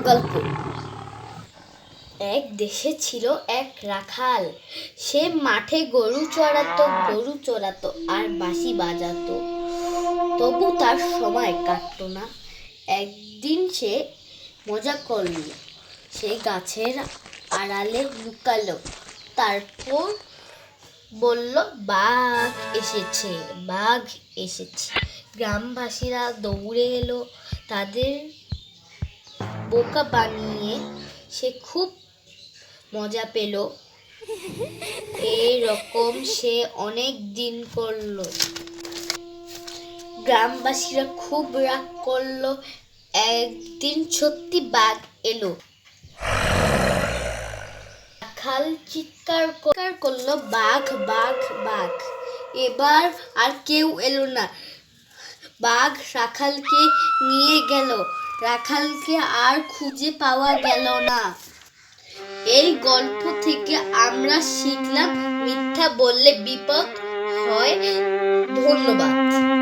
গল্প। এক দেশে ছিল এক রাখাল। সে মাঠে গরু চড়াতো আর বাঁশি বাজাতো। তবু তার সময় কাটতো না। একদিন সে মজা করলো। সে গাছের আড়ালে লুকালো। তারপর বলল, বাঘ এসেছে। গ্রামবাসীরা দৌড়ে এলো। তাদের বোকা বানিয়ে সে খুব মজা পেল। এরকম সে অনেক দিন করলো। গ্রামবাসীরা খুব রাগ করলো। একদিন সত্যি বাঘ এলো। রাখাল চিৎকার করলো, বাঘ বাঘ বাঘ। এবার আর কেউ এলো না। বাঘ রাখালকে নিয়ে গেল। রাখালকে আর খুঁজে পাওয়া গেল না। এই গল্প থেকে আমরা শিখলাম, মিথ্যা বললে বিপদ হয়। ধন্যবাদ।